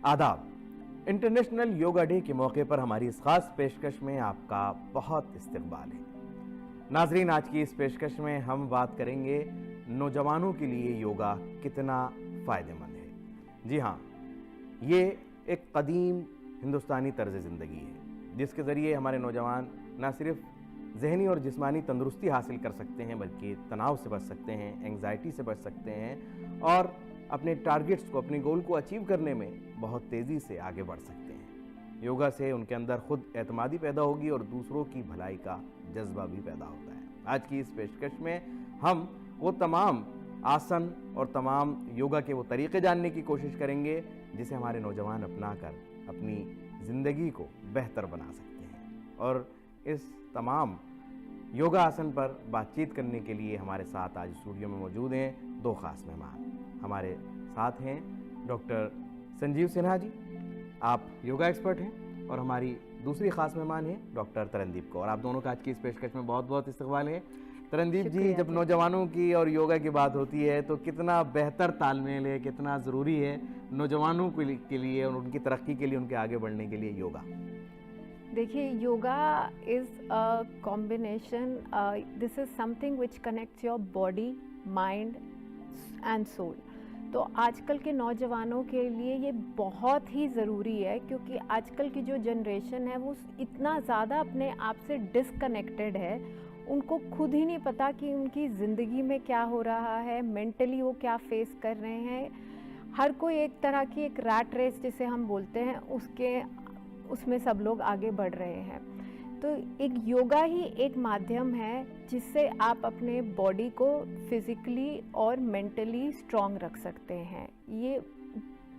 आदाब। International yoga day के मौके पर हमारी इस खास पेशकश में आपका बहुत इस्तकबाल है। नाजरीन, आज की इस पेशकश में हम बात करेंगे नौजवानों के लिए योगा कितना फ़ायदेमंद है। जी हाँ, ये एक कदीम हिंदुस्तानी तर्ज ज़िंदगी है जिसके ज़रिए हमारे नौजवान न सिर्फ जहनी और जिस्मानी तंदुरुस्ती हासिल कर सकते हैं बल्कि तनाव से बच सकते हैं, एंग्जाइटी से बच सकते हैं और अपने टारगेट्स को, अपने गोल को अचीव करने में बहुत तेज़ी से आगे बढ़ सकते हैं। योगा से उनके अंदर खुद एतमादी पैदा होगी और दूसरों की भलाई का जज्बा भी पैदा होता है। आज की इस पेशकश में हम वो तमाम आसन और तमाम योगा के वो तरीक़े जानने की कोशिश करेंगे जिसे हमारे नौजवान अपनाकर अपनी ज़िंदगी को बेहतर बना सकते हैं। और इस तमाम योगा आसन पर बातचीत करने के लिए हमारे साथ आज स्टूडियो में मौजूद हैं दो ख़ास मेहमान। हमारे साथ हैं डॉक्टर संजीव सिन्हा जी, आप योगा एक्सपर्ट हैं, और हमारी दूसरी ख़ास मेहमान हैं डॉक्टर तरनदीप कौर। आप दोनों का आज की इस पेशकश में बहुत बहुत इस्तकबाल है। तरनदीप जी, जब नौजवानों की और योगा की बात होती है तो कितना बेहतर तालमेल है, कितना ज़रूरी है नौजवानों के लिए और उनकी तरक्की के लिए, उनके आगे बढ़ने के लिए योगा। देखिए, yoga is a combination, this is something which connects your body, mind and soul. तो आजकल के नौजवानों के लिए ये बहुत ही ज़रूरी है क्योंकि आजकल की जो जनरेशन है वो इतना ज़्यादा अपने आप से डिसकनेक्टेड है, उनको खुद ही नहीं पता कि उनकी ज़िंदगी में क्या हो रहा है, मेंटली वो क्या फेस कर रहे हैं। हर कोई एक तरह की एक रैट रेस जिसे हम बोलते हैं उसमें सब लोग आगे बढ़ रहे हैं। तो एक योगा ही एक माध्यम है जिससे आप अपने बॉडी को फिज़िकली और मेंटली स्ट्रॉन्ग रख सकते हैं। ये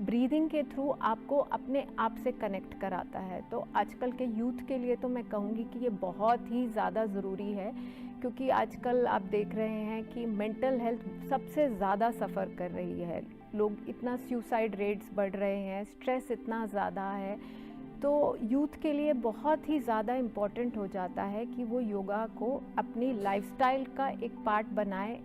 ब्रीदिंग के थ्रू आपको अपने आप से कनेक्ट कराता है। तो आजकल के यूथ के लिए तो मैं कहूँगी कि ये बहुत ही ज़्यादा ज़रूरी है क्योंकि आजकल आप देख रहे हैं कि मेंटल हेल्थ सबसे ज़्यादा सफ़र कर रही है। लोग इतना सुसाइड रेट्स बढ़ रहे हैं, स्ट्रेस इतना ज़्यादा है, तो यूथ के लिए बहुत ही ज़्यादा इम्पॉर्टेंट हो जाता है कि वो योगा को अपनी लाइफस्टाइल का एक पार्ट बनाए।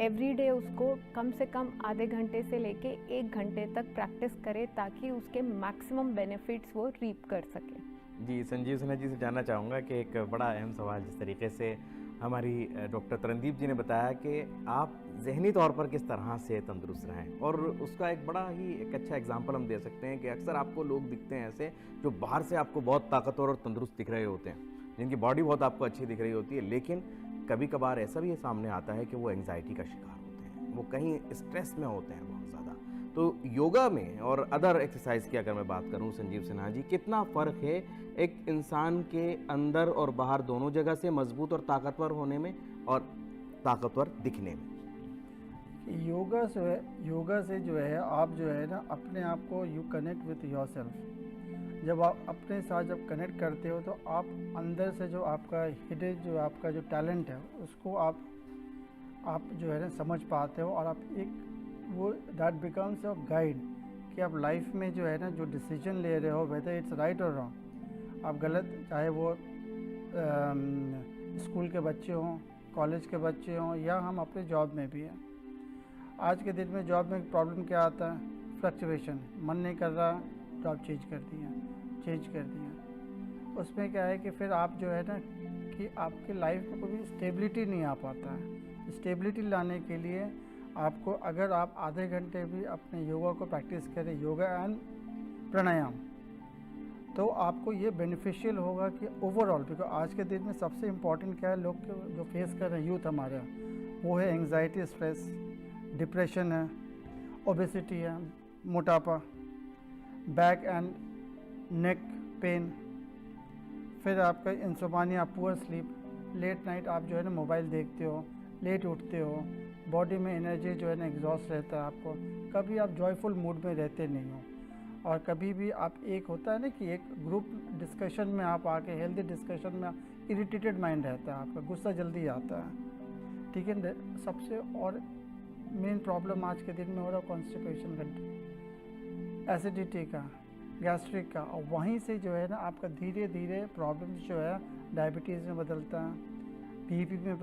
एवरीडे उसको कम से कम आधे घंटे से लेके 1 घंटे तक प्रैक्टिस करे ताकि उसके मैक्सिमम बेनिफिट्स वो रीप कर सके। जी, संजीव सिन्हा जी से जानना चाहूँगा कि एक बड़ा अहम सवाल, जिस तरीके से हमारी डॉक्टर तरनदीप जी ने बताया कि आप ज़हनी तौर पर किस तरह से तंदुरुस्त रहें, और उसका एक बड़ा ही एक अच्छा एग्जांपल हम दे सकते हैं कि अक्सर आपको लोग दिखते हैं ऐसे जो बाहर से आपको बहुत ताकतवर और तंदुरुस्त दिख रहे होते हैं, जिनकी बॉडी बहुत आपको अच्छी दिख रही होती है, लेकिन कभी कभार ऐसा भी सामने आता है कि वो एंग्जाइटी का शिकार होते हैं, वो कहीं स्ट्रेस में होते हैं बहुत ज़्यादा। तो योगा में और अदर एक्सरसाइज की अगर मैं बात करूं, संजीव सिन्हा जी, कितना फ़र्क है एक इंसान के अंदर और बाहर दोनों जगह से मजबूत और ताकतवर होने में और ताकतवर दिखने में? योगा से जो है आप जो है ना अपने आप को you connect with your self. जब आप अपने साथ जब कनेक्ट करते हो तो आप अंदर से जो आपका हिडन जो आपका जो टैलेंट है उसको आप जो है ना समझ पाते हो, और आप एक वो दैट बिकम्स योर गाइड कि आप लाइफ में जो है ना जो डिसीजन ले रहे हो, वेदर इट्स राइट और रॉन्ग, आप गलत, चाहे वो स्कूल के बच्चे हों, कॉलेज के बच्चे हों, या हम अपने जॉब में भी हैं। आज के दिन में जॉब में प्रॉब्लम क्या आता है? फ्लक्चुएशन, मन नहीं कर रहा, जॉब चेंज कर दिया। उसमें क्या है कि फिर आप जो है ना कि आपकी लाइफ में कोई स्टेबिलिटी नहीं आ पाता है। स्टेबिलिटी लाने के लिए आपको, अगर आप आधे घंटे भी अपने योगा को प्रैक्टिस करें, योगा एंड प्राणायाम, तो आपको ये बेनिफिशियल होगा कि ओवरऑल, बिकॉज आज के दिन में सबसे इम्पॉर्टेंट क्या है, लोग जो फेस कर रहे हैं यूथ हमारे, वो है एंग्जाइटी, स्ट्रेस, डिप्रेशन है, ओबेसिटी है, मोटापा, बैक एंड नेक पेन, फिर आपका इंसोमानिया, पुअर स्लीप, लेट नाइट आप जो है ना मोबाइल देखते हो, लेट उठते हो, बॉडी में एनर्जी जो है ना एग्जॉस्ट रहता है आपको, कभी आप जॉयफुल मूड में रहते नहीं हो, और कभी भी आप, एक होता है ना कि एक ग्रुप डिस्कशन में आप आके, हेल्दी डिस्कशन में इरिटेटेड माइंड रहता है आपका, गुस्सा जल्दी आता है, ठीक है। सबसे और मेन प्रॉब्लम आज के दिन में हो रहा है कॉन्स्टिपेशन का, एसिडिटी का, गैस्ट्रिक का, और वहीं से जो है ना आपका धीरे धीरे प्रॉब्लम जो है डायबिटीज़ में बदलता है, बीपी में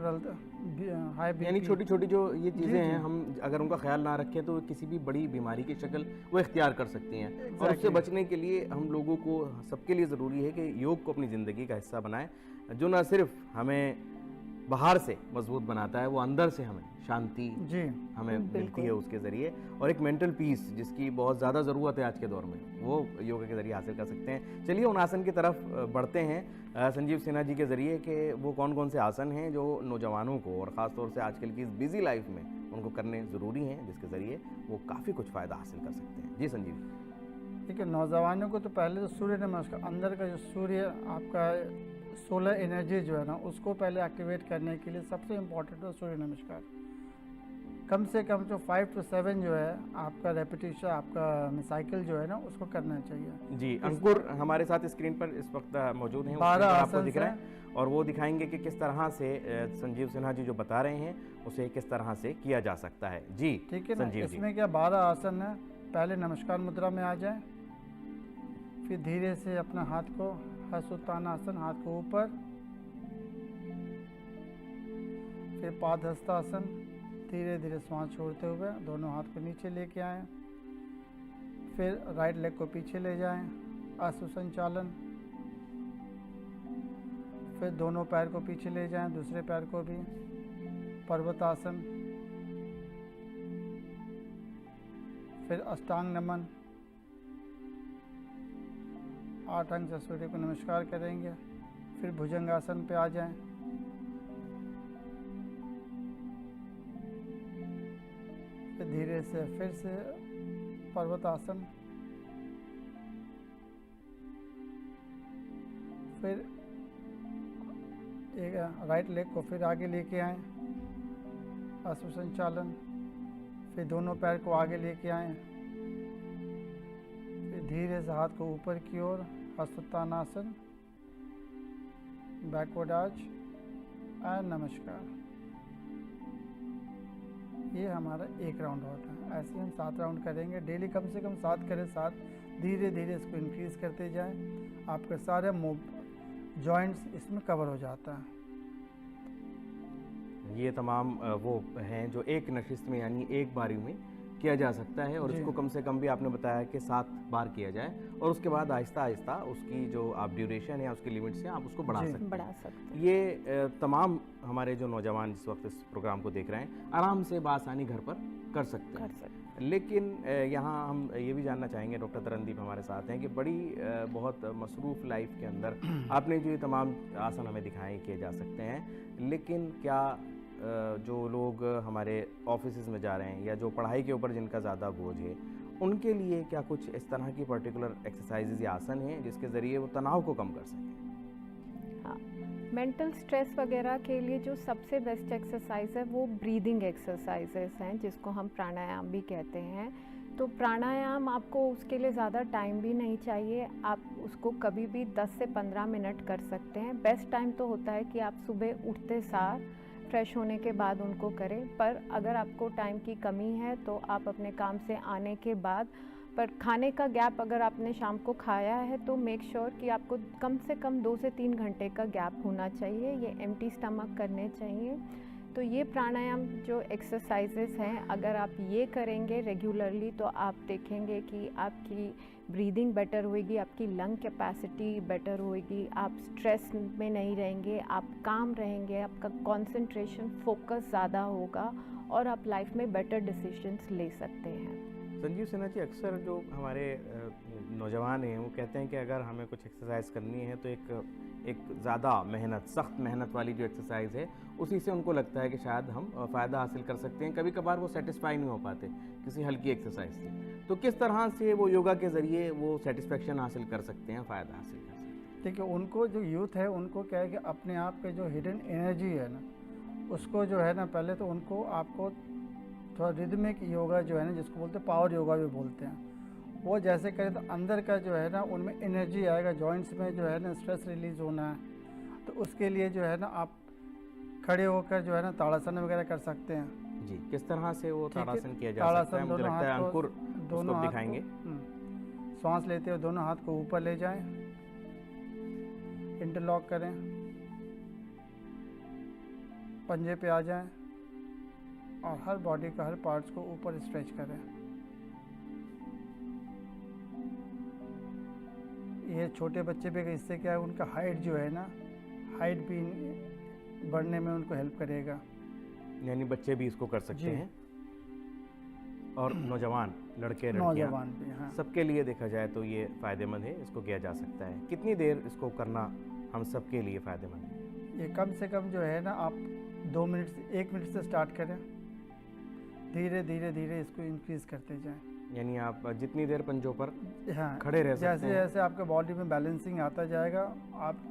हाई यानी बीपी। छोटी छोटी जो ये जी, चीज़ें हैं, जी। हम अगर उनका ख्याल ना रखें तो किसी भी बड़ी बीमारी की शक्ल वो इख्तियार कर सकती हैं। और उससे Exactly. बचने के लिए हम लोगों को, सबके लिए ज़रूरी है कि योग को अपनी ज़िंदगी का हिस्सा बनाएं, जो ना सिर्फ हमें बाहर से मजबूत बनाता है, वो अंदर से हमें शांति जी हमें मिलती बिल्कुल। है उसके ज़रिए, और एक मेंटल पीस जिसकी बहुत ज़्यादा ज़रूरत है आज के दौर में, वो योगा के ज़रिए हासिल कर सकते हैं। चलिए उन आसन की तरफ बढ़ते हैं संजीव सिन्हा जी के ज़रिए, कि वो कौन कौन से आसन हैं जो नौजवानों को और ख़ास तौर से आजकल की इस बिज़ी लाइफ में उनको करने ज़रूरी हैं, जिसके ज़रिए वो काफ़ी कुछ फ़ायदा हासिल कर सकते हैं। जी संजीव जी। ठीक है। नौजवानों को तो पहले तो सूर्य नमस्कार, अंदर का जो सूर्य आपका सोलर एनर्जी जो है ना, उसको पहले एक्टिवेट करने के लिए सबसे इम्पोर्टेंट है सूर्य नमस्कार। कम से कम जो 5 to 7 जो है आपका रेपिटेशन, आपका साइकिल जो है ना, उसको करना चाहिए। जी, अंकुर हमारे साथ स्क्रीन पर इस वक्त मौजूद हैं, 12 स्क्रीन पर आपको आसन दिख रहा हैं। है, और वो दिखाएंगे कि किस तरह से संजीव सिन्हा जी जो बता रहे हैं उसे किस तरह से किया जा सकता है। जी ठीक है ना। संजीव जी। इसमें क्या 12 आसन है। पहले नमस्कार मुद्रा में आ जाए, फिर धीरे से अपना हाथ को हस्तोत्तानासन, हाथ को ऊपर, फिर पादहस्तासन, धीरे धीरे श्वास छोड़ते हुए दोनों हाथ को नीचे लेके आएं, फिर राइट लेग को पीछे ले जाएं, अश्व संचालन, फिर दोनों पैर को पीछे ले जाएं, दूसरे पैर को भी, पर्वतासन, फिर अष्टांग नमन, 8 अंग से सूर्य को नमस्कार करेंगे, फिर भुजंगासन पे आ जाएं, फिर धीरे से फिर से पर्वतासन, फिर एक राइट लेग को फिर आगे लेके आएं, अश्व संचालन, फिर दोनों पैर को आगे लेके आएं, फिर धीरे से हाथ को ऊपर की ओर, हस्तोत्तानासन, बैकवर्ड आर्च एंड नमस्कार। ये हमारा एक राउंड होता है। ऐसे हम 7 राउंड करेंगे। डेली कम से कम 7 करें, 7 धीरे धीरे इसको इंक्रीज करते जाएं। आपके सारे जॉइंट्स इसमें कवर हो जाता है। ये तमाम वो हैं जो एक नशिस्त में यानी एक बारी में किया जा सकता है, और जी। इसको कम से कम भी आपने बताया कि 7 बार किया जाए, और उसके बाद आहिस्ता आहिस्ता उसकी जो आप ड्यूरेशन है, उसकी लिमिट्स हैं, आप उसको बढ़ा जी। सकते हैं। बढ़ा सकते हैं। ये तमाम हमारे जो नौजवान जिस वक्त इस प्रोग्राम को देख रहे हैं आराम से बासानी घर पर कर सकते कर हैं। सकते लेकिन यहाँ हम ये भी जानना चाहेंगे, डॉक्टर तरनदीप हमारे साथ हैं, कि बड़ी बहुत मसरूफ़ लाइफ के अंदर आपने जो ये तमाम आसन हमें दिखाए किए जा सकते हैं, लेकिन क्या जो लोग हमारे ऑफिस में जा रहे हैं या जो पढ़ाई के ऊपर जिनका ज़्यादा बोझ है, उनके लिए क्या कुछ इस तरह की पर्टिकुलर एक्सरसाइजेज या आसन हैं जिसके ज़रिए वो तनाव को कम कर सकें? हाँ, मेंटल स्ट्रेस वगैरह के लिए जो सबसे बेस्ट एक्सरसाइज है वो ब्रीदिंग एक्सरसाइजेस हैं, जिसको हम प्राणायाम भी कहते हैं। तो प्राणायाम आपको उसके लिए ज़्यादा टाइम भी नहीं चाहिए, आप उसको कभी भी 10 से 15 मिनट कर सकते हैं। बेस्ट टाइम तो होता है कि आप सुबह उठते सार फ्रेश होने के बाद उनको करें, पर अगर आपको टाइम की कमी है तो आप अपने काम से आने के बाद, पर खाने का गैप अगर आपने शाम को खाया है तो मेक श्योर कि आपको कम से कम 2 से 3 घंटे का गैप होना चाहिए। ये एम्प्टी स्टमक करने चाहिए। तो ये प्राणायाम जो एक्सरसाइजेस हैं, अगर आप ये करेंगे रेगुलरली तो आप देखेंगे कि आपकी ब्रीदिंग बेटर होएगी, आपकी लंग कैपेसिटी बेटर होएगी, आप स्ट्रेस में नहीं रहेंगे, आप काम रहेंगे, आपका कंसंट्रेशन फोकस ज़्यादा होगा और आप लाइफ में बेटर डिसीजंस ले सकते हैं। संजीव सिन्हा जी, अक्सर जो हमारे नौजवान हैं वो कहते हैं कि अगर हमें कुछ एक्सरसाइज करनी है तो एक ज़्यादा मेहनत, सख्त मेहनत वाली जो एक्सरसाइज है उसी से उनको लगता है कि शायद हम फ़ायदा हासिल कर सकते हैं। कभी कभार वो सेटिस्फाई नहीं हो पाते किसी हल्की एक्सरसाइज से, तो किस तरह से वो योगा के ज़रिए वो सेटिस्फेक्शन हासिल कर सकते हैं, फ़ायदा हासिल कर सकते हैं? देखिए, उनको जो यूथ है उनको क्या है कि अपने आप के जो हिडन एनर्जी है ना, उसको जो है ना, पहले तो उनको आपको थोड़ा रिदमिक योगा जो है ना, जिसको बोलते हैं पावर योगा भी बोलते हैं, वो जैसे करें तो अंदर का जो है ना उनमें एनर्जी आएगा, जॉइंट्स में जो है ना स्ट्रेस रिलीज होना है। तो उसके लिए जो है ना आप खड़े होकर जो है ना ताड़ासन वगैरह कर सकते हैं। जी, किस तरह से वो ठीक है, ताड़ासन किया जा सकता है? मुझे लगता है अंकुर उसको हाथ दिखाएंगे। सांस लेते हुए दोनों हाथ को ऊपर ले जाएं, इंटरलॉक करें, पंजे पे आ जाएं और हर बॉडी का हर पार्ट्स को ऊपर स्ट्रेच करें। ये छोटे बच्चे पे इससे क्या है, उनका हाइट जो है ना, हाइट भी बढ़ने में उनको हेल्प करेगा। यानी बच्चे भी इसको कर सकते जी। हैं और नौजवान लड़के लड़कियां नौजवान भी, हाँ। सबके लिए देखा जाए तो ये फ़ायदेमंद है, इसको किया जा सकता है। कितनी देर इसको करना हम सबके लिए फ़ायदेमंद है? ये कम से कम जो है ना, आप 2 मिनट से 1 मिनट से स्टार्ट करें, धीरे धीरे धीरे इसको इंक्रीज करते जाएं। यानी आप जितनी देर पंजों पर हाँ, खड़े रह सकते जैसे हैं। जैसे आपके बॉडी में बैलेंसिंग आता जाएगा, आप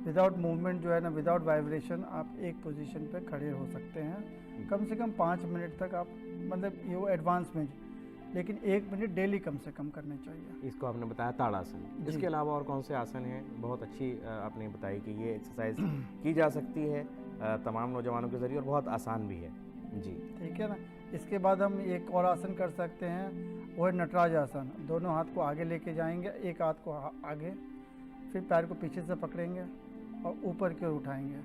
विदाउट मूवमेंट जो है ना, विदाउट वाइब्रेशन आप एक पोजीशन पे खड़े हो सकते हैं। कम से कम 5 मिनट तक आप, मतलब ये वो एडवांस में, लेकिन 1 मिनट डेली कम से कम करने चाहिए। इसको आपने बताया ताड़ासन, जी। इसके अलावा और कौन से आसन हैं? बहुत अच्छी आपने बताई कि ये एक्सरसाइज की जा सकती है तमाम नौजवानों के ज़रिए और बहुत आसान भी है। जी, ठीक है ना। इसके बाद हम एक और आसन कर सकते हैं, वो है नटराज आसन। दोनों हाथ को आगे लेके जाएंगे, एक हाथ को आगे, फिर पैर को पीछे से पकड़ेंगे और ऊपर की ओर उठाएंगे।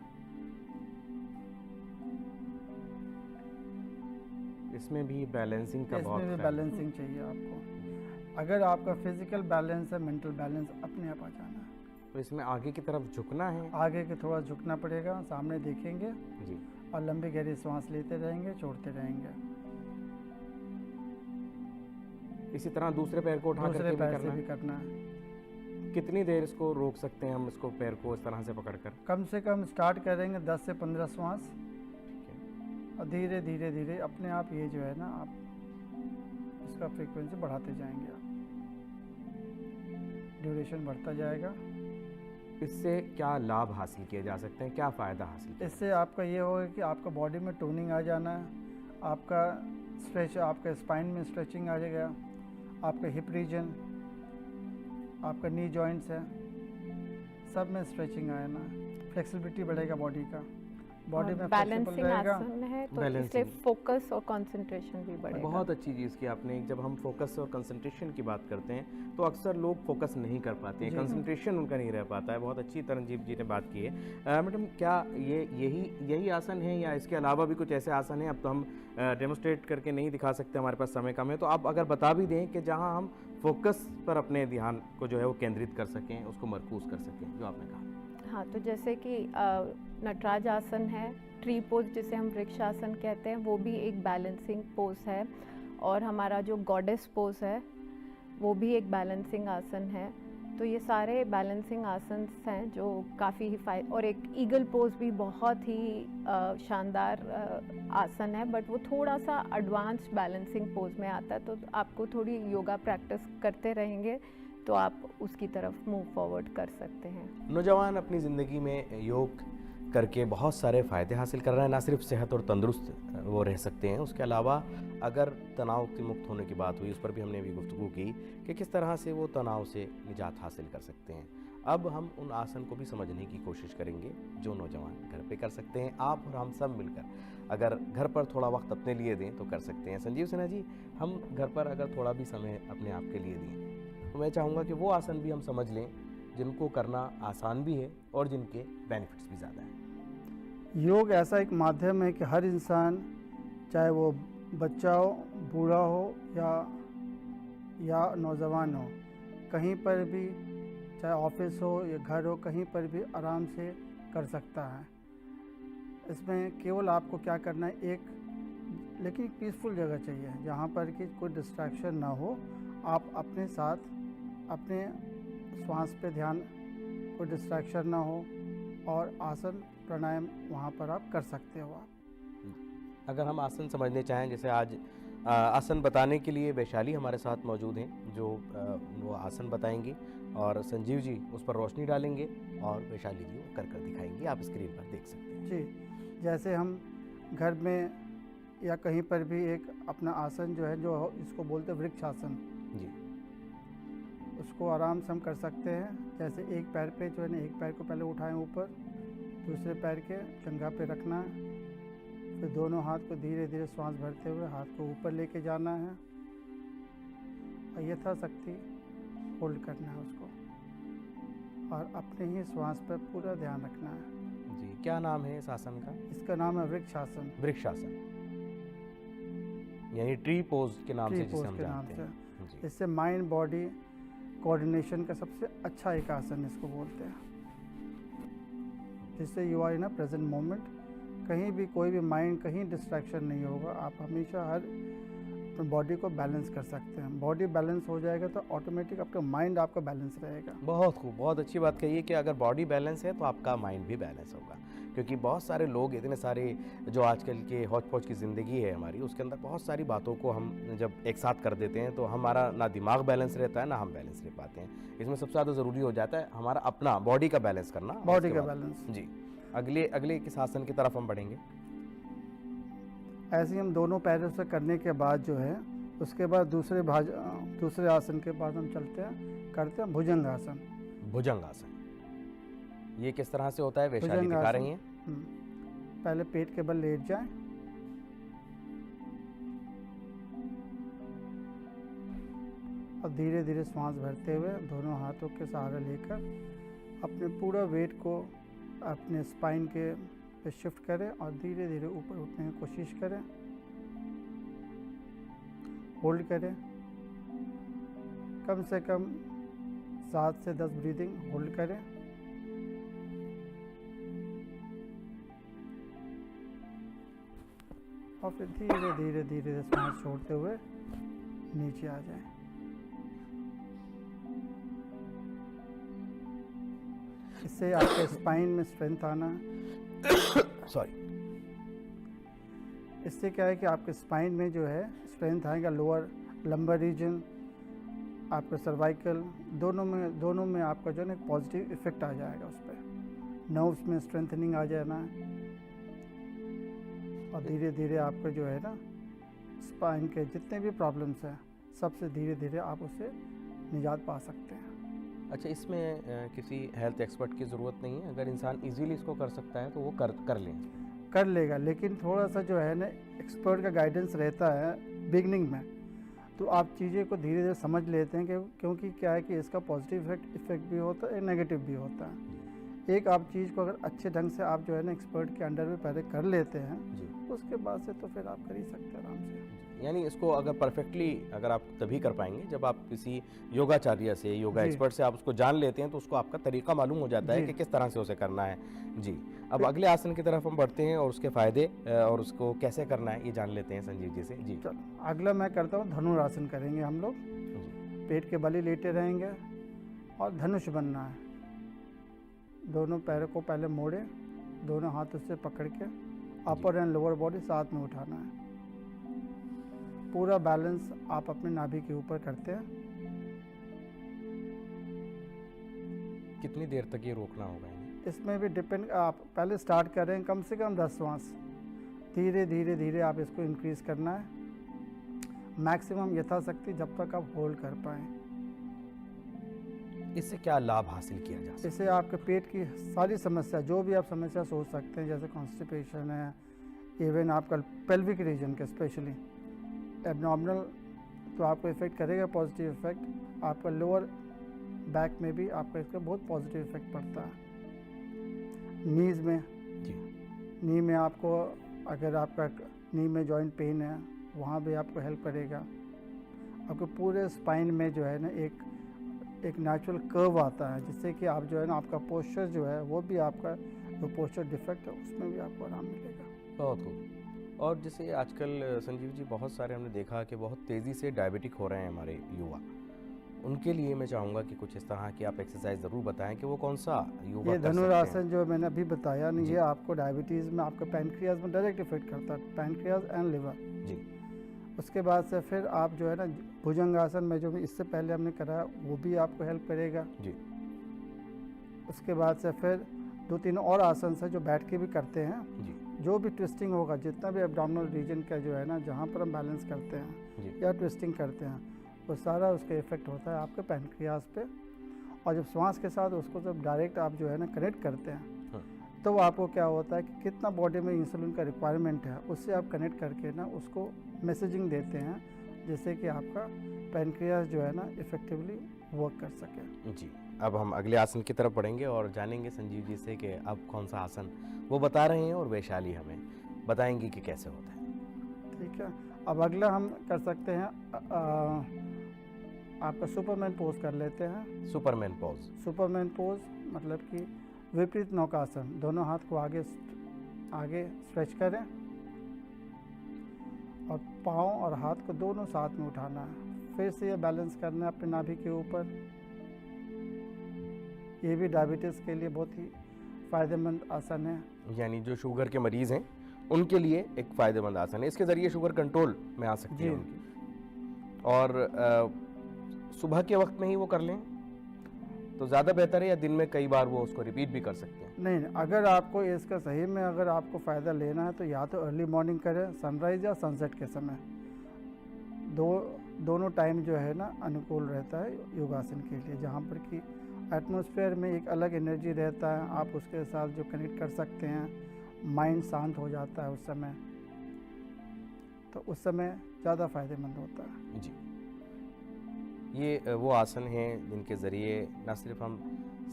इसमें भी बैलेंसिंग का बहुत इसमें भी ख्याल है। बैलेंसिंग चाहिए आपको। अगर आपका फिजिकल बैलेंस है, मेंटल बैलेंस अपने आप आ जाना है। तो इसमें आगे की तरफ झुकना है। आगे के थोड़ा झुकना पड़ेगा, सामने देखेंगे जी, और लंबी गहरी सांस लेते रहेंगे, छोड़ते रहेंगे। इसी तरह दूसरे पैर को उठा दूसरे करके भी पैर से करना भी है। करना है। कितनी देर इसको रोक सकते हैं हम, इसको पैर को इस तरह से पकड़कर? कम से कम स्टार्ट करेंगे 10 से 15 श्वास, ठीक है। और धीरे धीरे धीरे अपने आप ये जो है ना, आप इसका फ्रीक्वेंसी बढ़ाते जाएंगे। आप ड्यूरेशन बढ़ता जाएगा। इससे क्या लाभ हासिल किए जा सकते हैं, क्या फ़ायदा हासिल किया? इससे आपका ये होगा कि आपका बॉडी में टोनिंग आ जाना है, आपका स्ट्रेच, आपका स्पाइन में स्ट्रेचिंग आ जाएगा, आपका हिप रीजन, आपका नी जॉइंट्स है, सब में स्ट्रेचिंग आना, फ्लेक्सिबिलिटी बढ़ेगा बॉडी का, बॉडी में फ्लेक्सिबल बैलेंसिंग रहेगा। आसन है तो Balancing। इसलिए फोकस और कंसंट्रेशन भी बढ़ेगा। बहुत अच्छी चीज़ की आपने। जब हम फोकस और कंसंट्रेशन की बात करते हैं तो अक्सर लोग फोकस नहीं कर पाते हैं, जी। कंसंट्रेशन उनका नहीं रह पाता है। बहुत अच्छी तरनजीत जी ने बात की है। मैडम, क्या ये यही आसन है या इसके अलावा भी कुछ ऐसे आसन हैं? अब तो हम डेमोस्ट्रेट करके नहीं दिखा सकते, हमारे पास समय कम है, तो आप अगर बता भी दें कि जहाँ हम फोकस पर अपने ध्यान को जो है वो केंद्रित कर सकें, उसको मरकूज कर सकें, जो आपने कहा। हाँ, तो जैसे कि नटराज आसन है, ट्री पोज जिसे हम वृक्षासन कहते हैं, वो भी एक बैलेंसिंग पोज है। और हमारा जो गॉडेस पोज है वो भी एक बैलेंसिंग आसन है। तो ये सारे बैलेंसिंग आसन हैं जो काफ़ी हिफायत, और एक ईगल पोज भी बहुत ही शानदार आसन है, बट वो थोड़ा सा एडवांस्ड बैलेंसिंग पोज में आता है। तो आपको थोड़ी योगा प्रैक्टिस करते रहेंगे तो आप उसकी तरफ मूव फॉरवर्ड कर सकते हैं। नौजवान अपनी ज़िंदगी में योग करके बहुत सारे फ़ायदे हासिल कर रहे हैं। ना सिर्फ सेहत और तंदुरुस्त वो रह सकते हैं, उसके अलावा अगर तनाव से मुक्त होने की बात हुई, उस पर भी हमने अभी गुफ्तगू की कि किस तरह से वो तनाव से निजात हासिल कर सकते हैं। अब हम उन आसन को भी समझने की कोशिश करेंगे जो नौजवान घर पे कर सकते हैं। आप और हम सब मिलकर अगर घर पर थोड़ा वक्त अपने लिए दें तो कर सकते हैं। संजीव सिन्हा जी, हम घर पर अगर थोड़ा भी समय अपने आप के लिए दें तो मैं चाहूँगा कि वो आसन भी हम समझ लें जिनको करना आसान भी है और जिनके बेनिफिट्स भी ज़्यादा हैं। योग ऐसा एक माध्यम है कि हर इंसान, चाहे वो बच्चा हो, बूढ़ा हो या नौजवान हो, कहीं पर भी, चाहे ऑफिस हो या घर हो, कहीं पर भी आराम से कर सकता है। इसमें केवल आपको क्या करना है, लेकिन एक पीसफुल जगह चाहिए जहाँ पर कि कोई डिस्ट्रैक्शन ना हो। आप अपने साथ अपने श्वास पे ध्यान, कोई डिस्ट्रैक्शन ना हो, और आसन प्राणायाम वहाँ पर आप कर सकते हो। आप अगर हम आसन समझने चाहें, जैसे आज आसन बताने के लिए वैशाली हमारे साथ मौजूद हैं जो वो आसन बताएंगी और संजीव जी उस पर रोशनी डालेंगे और वैशाली जी वो कर दिखाएंगी। आप स्क्रीन पर देख सकते हैं। जी, जैसे हम घर में या कहीं पर भी एक अपना आसन जो है, जो इसको बोलते हैं वृक्षासन, जी, उसको आराम से हम कर सकते हैं। जैसे एक पैर पे जो है ना, एक पैर को पहले उठाएं ऊपर, दूसरे पैर के जंघा पे रखना है, फिर दोनों हाथ को धीरे धीरे श्वास भरते हुए हाथ को ऊपर लेके जाना है और यथाशक्ति होल्ड करना है उसको, और अपने ही श्वास पर पूरा ध्यान रखना है। जी, क्या नाम है इस आसन का? इसका नाम है वृक्षासन। वृक्षासन, यानी ट्री पोज के नाम से ट्री जिसे पोज हम के नाम जानते हैं। से। जी। इससे माइंड बॉडी कोऑर्डिनेशन का सबसे अच्छा एक आसन इसको बोलते हैं, जिससे you are in a present moment. कहीं भी कोई भी माइंड कहीं डिस्ट्रैक्शन नहीं होगा, आप हमेशा हर बॉडी को बैलेंस कर सकते हैं। बॉडी बैलेंस हो जाएगा तो ऑटोमेटिक आपका माइंड आपका बैलेंस रहेगा। बहुत खूब, बहुत अच्छी बात कही है कि अगर बॉडी बैलेंस है तो आपका माइंड भी बैलेंस होगा, क्योंकि बहुत सारे लोग, इतने सारे जो आजकल के हौच पौच की ज़िंदगी है हमारी, उसके अंदर बहुत सारी बातों को हम जब एक साथ कर देते हैं तो हमारा ना दिमाग बैलेंस रहता है ना हम बैलेंस रह पाते हैं। इसमें सबसे ज़्यादा ज़रूरी हो जाता है हमारा अपना बॉडी का बैलेंस करना। बॉडी उसके का बाद- बैलेंस। जी। अगले किस आसन की तरफ हम बढ़ेंगे? ऐसे ही हम दोनों पैरों से करने के बाद जो है, उसके बाद दूसरे आसन के बाद हम करते हैं भुजंग आसन। भुजंग आसन, ये किस तरह से होता है? वैशाली भुजंग दिखा आसन। रही हैं। पहले पेट के बल लेट जाएं, और धीरे धीरे श्वास भरते हुए दोनों हाथों के सहारा लेकर अपने पूरा वेट को अपने स्पाइन के पे शिफ्ट करें और धीरे धीरे ऊपर उठने की कोशिश करें। होल्ड करें, कम से कम 7 से 10 ब्रीदिंग होल्ड करें। और फिर धीरे धीरे धीरे धीरे सांस छोड़ते हुए नीचे आ जाएं। इससे आपके स्पाइन में स्ट्रेंथ आना है। सॉरी। इससे क्या है कि आपके स्पाइन में जो है स्ट्रेंथ आएगा, लोअर लंबर रीजन, आपका सर्वाइकल, दोनों में आपका जो है ना एक पॉजिटिव इफेक्ट आ जाएगा उस पर। नर्व्स में स्ट्रेंथनिंग आ जाना है, और धीरे धीरे आपका जो है ना स्पाइन के जितने भी प्रॉब्लम्स हैं सबसे धीरे धीरे आप उससे निजात पा सकते हैं। अच्छा, इसमें किसी हेल्थ एक्सपर्ट की ज़रूरत नहीं है? अगर इंसान इजीली इसको कर सकता है तो वो कर लेगा, लेकिन थोड़ा सा जो है ना एक्सपर्ट का गाइडेंस रहता है बिगनिंग में, तो आप चीज़ें को धीरे धीरे समझ लेते हैं क्योंकि क्या है कि इसका पॉजिटिव इफेक्ट भी होता है, नेगेटिव भी होता है। एक आप चीज़ को अगर अच्छे ढंग से आप जो है ना एक्सपर्ट के अंडर में पहले कर लेते हैं, उसके बाद से तो फिर आप कर ही सकते हैं आराम से। यानी इसको अगर परफेक्टली अगर आप तभी कर पाएंगे जब आप किसी योगाचार्य से, योगा एक्सपर्ट से आप उसको जान लेते हैं, तो उसको आपका तरीका मालूम हो जाता है कि किस तरह से उसे करना है। जी। अब अगले आसन की तरफ हम बढ़ते हैं और उसके फायदे और उसको कैसे करना है ये जान लेते हैं संजीव जी से। जी। चलो अगला मैं करता हूँ धनुरासन करेंगे हम लोग। पेट के बल ही लेटे रहेंगे और धनुष बनना है। दोनों पैरों को पहले मोड़े, दोनों हाथों से पकड़ के अपर एंड लोअर बॉडी साथ में उठाना है। पूरा बैलेंस आप अपने नाभि के ऊपर करते हैं। कितनी देर तक ये रोकना होगा? इसमें भी डिपेंड, आप पहले स्टार्ट कर रहे हैं कम से कम 10 श्वास, धीरे धीरे धीरे आप इसको इंक्रीज करना है, मैक्सिमम यथाशक्ति जब तक आप होल्ड कर पाएँ। इससे क्या लाभ हासिल किया जा सकता है? इससे आपके पेट की सारी समस्या, जो भी आप समस्या सोच सकते हैं, जैसे कॉन्स्टिपेशन है, इवन आपका पेल्विक रीजन के स्पेशली एबनॉर्मल, तो आपको इफेक्ट करेगा पॉजिटिव इफेक्ट। आपका लोअर बैक में भी आपका इसका बहुत पॉजिटिव इफेक्ट पड़ता है। नीज़ में जी। नी में आपको, अगर आपका नी में जॉइंट पेन है, वहाँ भी आपको हेल्प करेगा। आपके पूरे स्पाइन में जो है ना एक नेचुरल कर्व आता है, जिससे कि आप जो है ना आपका पोस्चर जो है वो भी आपका जो पोस्चर डिफेक्ट है उसमें भी आपको आराम मिलेगा। बहुत खूब। और जैसे आजकल संजीव जी बहुत सारे हमने देखा कि बहुत तेज़ी से डायबिटिक हो रहे हैं हमारे युवा, उनके लिए मैं चाहूँगा कि कुछ इस तरह की आप एक्सरसाइज ज़रूर बताएं कि वो कौन सा योगा ये कर सकते हैं। धनुरासन जो मैंने अभी बताया ना, ये आपको डायबिटीज़ में आपका पैनक्रियाज में डायरेक्ट इफेक्ट करता है, पैनक्रियाज एंड लिवर। जी। उसके बाद से फिर आप जो है ना भुजंगासन में जो भी इससे पहले हमने कराया वो भी आपको हेल्प करेगा। जी। उसके बाद से फिर 2-3 और आसन है जो बैठ के भी करते हैं। जी। जो भी ट्विस्टिंग होगा, जितना भी एब्डोमिनल रीजन का जो है ना, जहाँ पर हम बैलेंस करते हैं या ट्विस्टिंग करते हैं, वो सारा उसका इफेक्ट होता है आपके पैनक्रियाज पे। और जब श्वास के साथ उसको जब डायरेक्ट आप जो है ना कनेक्ट करते हैं, तो आपको क्या होता है कि कितना बॉडी में इंसुलिन का रिक्वायरमेंट है, उससे आप कनेक्ट करके ना उसको मैसेजिंग देते हैं, जिससे कि आपका पैनक्रियाज जो है ना इफ़ेक्टिवली वर्क कर सके। जी। अब हम अगले आसन की तरफ बढ़ेंगे और जानेंगे संजीव जी से कि अब कौन सा आसन वो बता रहे हैं और वैशाली हमें बताएंगी कि कैसे होता है। ठीक है, अब अगला हम कर सकते हैं आपका सुपरमैन पोज कर लेते हैं। Superman pose. सुपरमैन पोज मतलब कि विपरीत नौकासन, दोनों हाथ को आगे स्ट्रेच करें और पाँव और हाथ को दोनों साथ में उठाना है। फिर से ये बैलेंस करना है अपने नाभि के ऊपर। ये भी डायबिटीज़ के लिए बहुत ही फ़ायदेमंद आसन है। यानी जो शुगर के मरीज़ हैं उनके लिए एक फ़ायदेमंद आसन है, इसके ज़रिए शुगर कंट्रोल में आ सकती है उनकी। और सुबह के वक्त में ही वो कर लें तो ज़्यादा बेहतर है, या दिन में कई बार वो उसको रिपीट भी कर सकते हैं? नहीं, अगर आपको इसका सही में अगर आपको फ़ायदा लेना है तो या तो अर्ली मॉर्निंग करें, सनराइज़ या सनसेट के समय। दोनों टाइम जो है ना अनुकूल रहता है योगासन के लिए, जहाँ पर कि एटमॉस्फेयर में एक अलग एनर्जी रहता है, आप उसके साथ जो कनेक्ट कर सकते हैं, माइंड शांत हो जाता है उस समय, तो उस समय ज़्यादा फ़ायदेमंद होता है। जी, ये वो आसन हैं जिनके ज़रिए न सिर्फ हम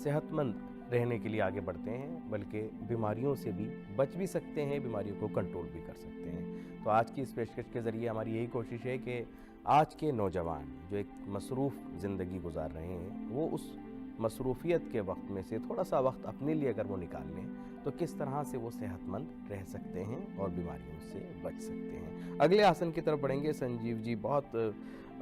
सेहतमंद रहने के लिए आगे बढ़ते हैं बल्कि बीमारियों से भी बच भी सकते हैं, बीमारियों को कंट्रोल भी कर सकते हैं। तो आज की इस पेशकश के ज़रिए हमारी यही कोशिश है कि आज के नौजवान जो एक मसरूफ़ ज़िंदगी गुजार रहे हैं वो उस मसरूफियत के वक्त में से थोड़ा सा वक्त अपने लिए अगर वो निकाल लें तो किस तरह से वो सेहतमंद रह सकते हैं और बीमारियों से बच सकते हैं। अगले आसन की तरफ बढ़ेंगे। संजीव जी बहुत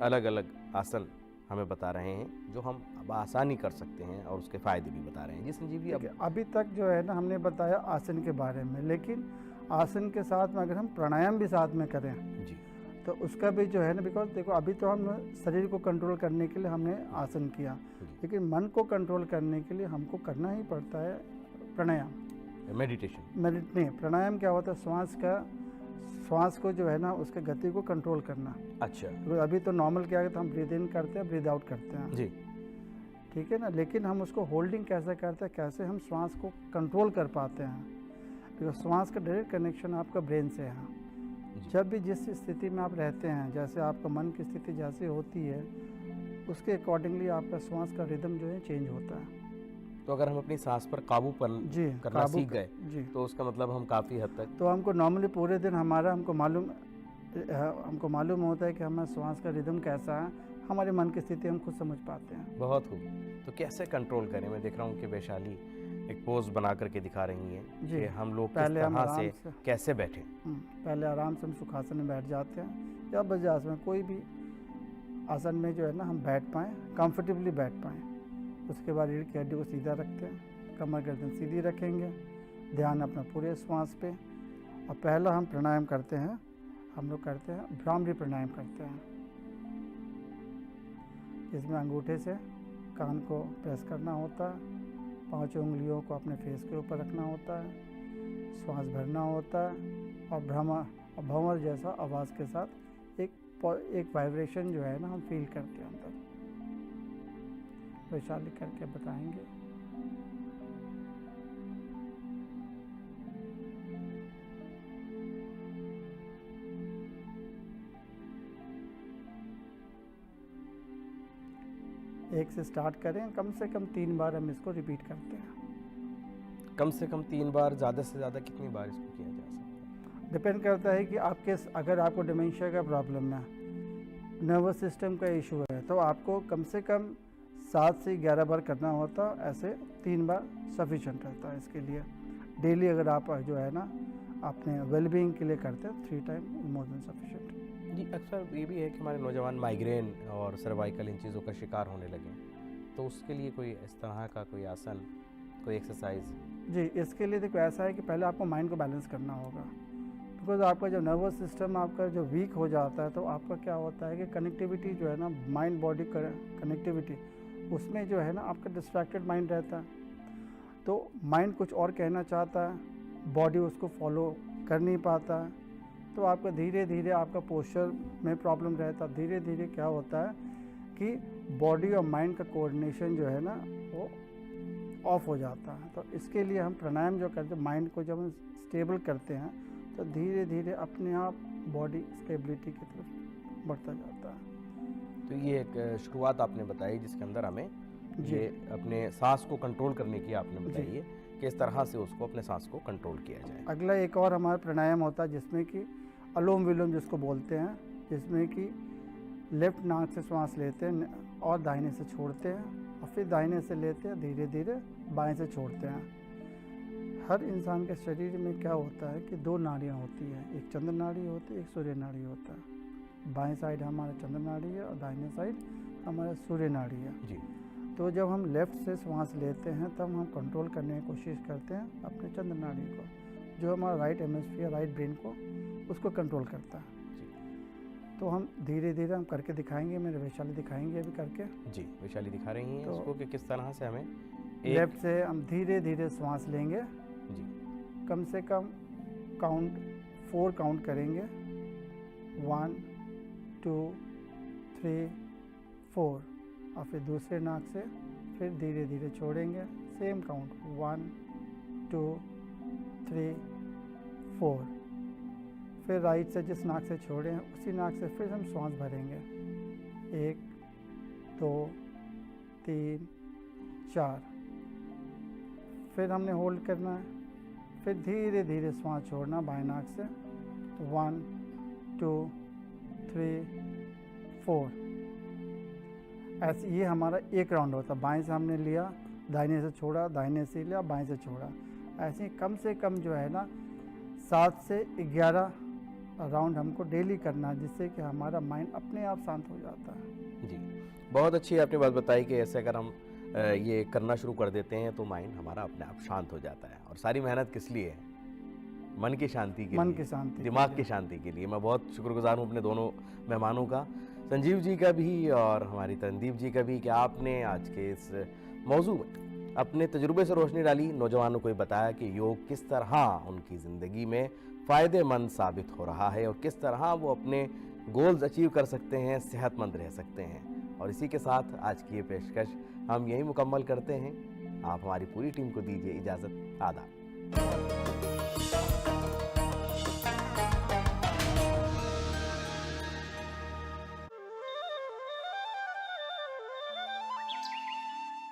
अलग अलग आसन हमें बता रहे हैं जो हम अब आसानी कर सकते हैं और उसके फ़ायदे भी बता रहे हैं। जी संजीव जी, अब अभी तक जो है ना हमने बताया आसन के बारे में, लेकिन आसन के साथ में अगर हम प्राणायाम भी साथ में करें जी तो उसका भी जो है ना, बिकॉज देखो अभी तो हम शरीर को कंट्रोल करने के लिए हमने आसन किया, लेकिन मन को कंट्रोल करने के लिए हमको करना ही पड़ता है प्राणायाम, मेडिटेशन। नहीं, प्राणायाम क्या होता है, श्वास को जो है ना उसके गति को कंट्रोल करना। अच्छा, तो अभी तो नॉर्मल क्या है तो हम ब्रीद इन करते हैं, ब्रीद आउट करते हैं जी, ठीक है ना, लेकिन हम उसको होल्डिंग कैसे करते हैं, कैसे हम श्वास को कंट्रोल कर पाते हैं, बिकॉज श्वास का डायरेक्ट कनेक्शन आपका ब्रेन से है। जब भी जिस स्थिति में आप रहते हैं, जैसे आपका मन की स्थिति जैसे होती है उसके अकॉर्डिंगली आपका श्वास का रिदम जो है चेंज होता है। तो अगर हम अपनी सांस पर काबू करना सीख गए जी, तो उसका मतलब हम काफ़ी हद तक, तो हमको नॉर्मली पूरे दिन हमको मालूम होता है कि हमारा श्वास का रिदम कैसा है, हमारे मन की स्थिति हम खुद समझ पाते हैं। बहुत खूब। तो कैसे कंट्रोल करें? मैं देख रहा हूँ कि वैशाली एक पोज बना करके दिखा रही हैं कि हम लोग किस तरह से कैसे बैठें। पहले आराम से हम सुखासन में बैठ जाते हैं या वज्रासन में, कोई भी आसन में जो है ना हम बैठ पाएँ, कंफर्टेबली बैठ पाएँ। उसके बाद रीढ़ की हड्डी को सीधा रखते हैं, कमर गर्दन सीधी रखेंगे, ध्यान अपना पूरे श्वास पे। और पहला हम प्राणायाम करते हैं, हम लोग करते हैं भ्रामरी प्राणायाम करते हैं, जिसमें अंगूठे से कान को प्रेस करना होता है, 5 उंगलियों को अपने फेस के ऊपर रखना होता है, श्वास भरना होता है और भंवर जैसा आवाज़ के साथ एक वाइब्रेशन जो है ना हम फील करते हैं अंदर। वैशाली करके बताएंगे। एक से स्टार्ट करें, कम से कम 3 बार हम इसको रिपीट करते हैं। कम से कम 3 बार, ज़्यादा से ज़्यादा कितनी बार इसको किया जा सकता है? डिपेंड करता है कि अगर आपको डिमेंशिया का प्रॉब्लम है, नर्वस सिस्टम का इशू है, तो आपको कम से कम 7 से 11 बार करना होता है। ऐसे 3 बार सफिशेंट रहता है इसके लिए। डेली अगर आप जो है ना अपने वेलबींग के लिए करते हैं, 3 टाइम मोर देन सफिशेंट। जी, अक्सर ये भी है कि हमारे नौजवान माइग्रेन और सर्वाइकल इन चीज़ों का शिकार होने लगे, तो उसके लिए कोई इस तरह का कोई आसन, कोई एक्सरसाइज? जी, इसके लिए देखो ऐसा है कि पहले आपको माइंड को बैलेंस करना होगा, बिकॉज आपका जब नर्वस सिस्टम आपका जो वीक हो जाता है तो आपका क्या होता है कि कनेक्टिविटी जो है ना, माइंड बॉडी कनेक्टिविटी, उसमें जो है ना आपका डिस्ट्रैक्टेड माइंड रहता है। तो माइंड कुछ और कहना चाहता है, बॉडी उसको फॉलो कर नहीं पाता है, तो आपका धीरे धीरे आपका पोस्चर में प्रॉब्लम रहता है। धीरे धीरे क्या होता है कि बॉडी और माइंड का कोऑर्डिनेशन जो है ना वो ऑफ हो जाता है। तो इसके लिए हम प्राणायाम जो करते हैं, माइंड को जब हम स्टेबल करते हैं तो धीरे धीरे अपने आप बॉडी स्टेबिलिटी की तरफ बढ़ता जाता है। तो ये एक शुरुआत आपने बताई जिसके अंदर हमें जी। ये अपने सांस को कंट्रोल करने की आपने बताई है कि इस तरह से उसको अपने सांस को कंट्रोल किया जाए। अगला एक और हमारा प्राणायाम होता है जिसमें कि अनुलोम विलोम जिसको बोलते हैं, जिसमें कि लेफ्ट नाक से श्वास लेते हैं और दाहिने से छोड़ते हैं और फिर दाहिने से लेते हैं, धीरे धीरे बाएं से छोड़ते हैं। हर इंसान के शरीर में क्या होता है कि दो नाड़ियाँ होती हैं, एक चंद्र नाड़ी होती है, एक सूर्य नाड़ी होता है। बाएं साइड हमारा चंद्र नाड़ी है और दाहिने साइड हमारा सूर्य नाड़ी है। जी। तो जब हम लेफ़्ट से श्वास लेते हैं तब हम कंट्रोल करने की कोशिश करते हैं अपने चंद्र नाड़ी को, जो हमारा राइट हेमिस्फीयर, राइट ब्रेन को उसको कंट्रोल करता है। तो हम धीरे धीरे हम करके दिखाएंगे, मेरे वैशाली दिखाएंगे अभी करके। जी, वैशाली दिखा रही हैं तो इसको कि किस तरह से हमें लेफ़्ट से हम धीरे धीरे श्वास लेंगे, जी, कम से कम 4 काउंट करेंगे, 1 2 3 4, और फिर दूसरे नाक से फिर धीरे धीरे छोड़ेंगे, सेम काउंट 1 2 3 4। फिर राइट से जिस नाक से छोड़े हैं उसी नाक से फिर हम श्वास भरेंगे, 1 2 3 4। फिर हमने होल्ड करना है, फिर धीरे धीरे श्वास छोड़ना बाएं नाक से, 1 2 3 4। ऐसे ये हमारा एक राउंड होता है। बाएं से हमने लिया, दाहिने से छोड़ा, दाहिने से लिया, बाएं से छोड़ा। ऐसे ही कम से कम जो है ना 7 से 11 राउंड हमको डेली करना है, जिससे कि हमारा माइंड अपने आप शांत हो जाता है। जी, बहुत अच्छी आपने बात बताई कि ऐसे अगर हम ये करना शुरू कर देते हैं तो माइंड हमारा अपने आप शांत हो जाता है। और सारी मेहनत किस लिए है? मन की शांति के मन लिए, की शांति, दिमाग की शांति के लिए। मैं बहुत शुक्रगुजार हूँ अपने दोनों मेहमानों का, संजीव जी का भी और हमारी तनदीप जी का भी, कि आपने आज के इस मौजू में अपने तजुर्बे से रोशनी डाली, नौजवानों को बताया कि योग किस तरह उनकी ज़िंदगी में फ़ायदेमंद साबित हो रहा है और किस तरह वो अपने गोल्स अचीव कर सकते हैं, सेहतमंद रह सकते हैं। और इसी के साथ आज की ये पेशकश हम यही मुकम्मल करते हैं। आप हमारी पूरी टीम को दीजिए इजाज़त। आदाब।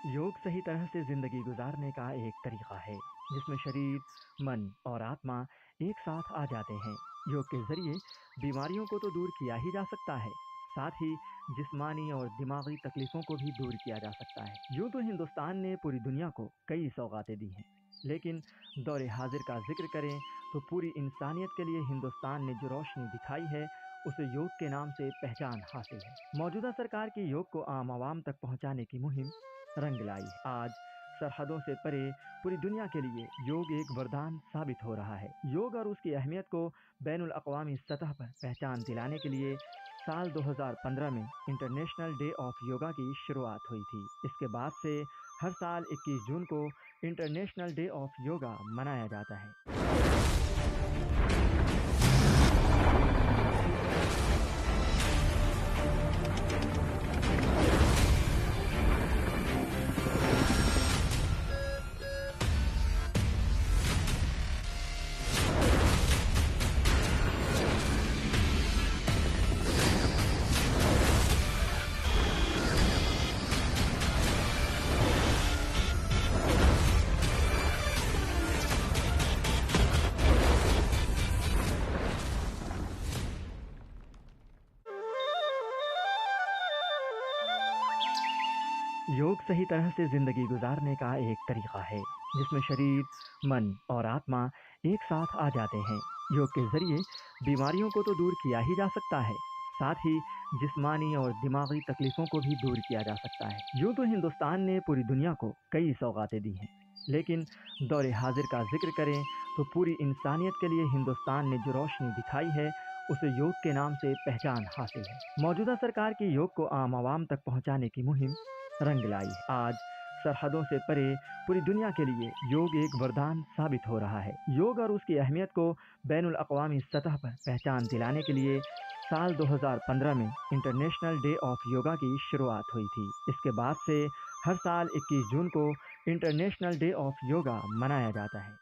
योग सही तरह से जिंदगी गुजारने का एक तरीका है जिसमें शरीर, मन और आत्मा एक साथ आ जाते हैं। योग के जरिए बीमारियों को तो दूर किया ही जा सकता है, साथ ही जिस्मानी और दिमागी तकलीफों को भी दूर किया जा सकता है। यूं तो हिंदुस्तान ने पूरी दुनिया को कई सौगातें दी हैं, लेकिन दौरे हाजिर का जिक्र करें तो पूरी इंसानियत के लिए हिंदुस्तान ने जो रोशनी दिखाई है उसे योग के नाम से पहचान हासिल है। मौजूदा सरकार की योग को आम आवाम तक पहुंचाने की मुहिम रंग लाई है। आज सरहदों से परे पूरी दुनिया के लिए योग एक वरदान साबित हो रहा है। योग और उसकी अहमियत को बैनुल अक़वामी सतह पर पहचान दिलाने के लिए साल 2015 में इंटरनेशनल डे ऑफ योगा की शुरुआत हुई थी। इसके बाद से हर साल 21 जून को इंटरनेशनल डे ऑफ योगा मनाया जाता है। योग सही तरह से जिंदगी गुजारने का एक तरीका है जिसमें शरीर, मन और आत्मा एक साथ आ जाते हैं। योग के जरिए बीमारियों को तो दूर किया ही जा सकता है, साथ ही जिस्मानी और दिमागी तकलीफों को भी दूर किया जा सकता है। यूं तो हिंदुस्तान ने पूरी दुनिया को कई सौगातें दी हैं, लेकिन दौरे हाजिर का जिक्र करें तो पूरी इंसानियत के लिए हिंदुस्तान ने जो रोशनी दिखाई है उसे योग के नाम से पहचान हासिल है। मौजूदा सरकार की योग को आम आवाम तक पहुंचाने की मुहिम रंग लाई है। आज सरहदों से परे पूरी दुनिया के लिए योग एक वरदान साबित हो रहा है। योग और उसकी अहमियत को बैनुल अक़वामी सतह पर पहचान दिलाने के लिए साल 2015 में इंटरनेशनल डे ऑफ योगा की शुरुआत हुई थी। इसके बाद से हर साल 21 जून को इंटरनेशनल डे ऑफ योगा मनाया जाता है।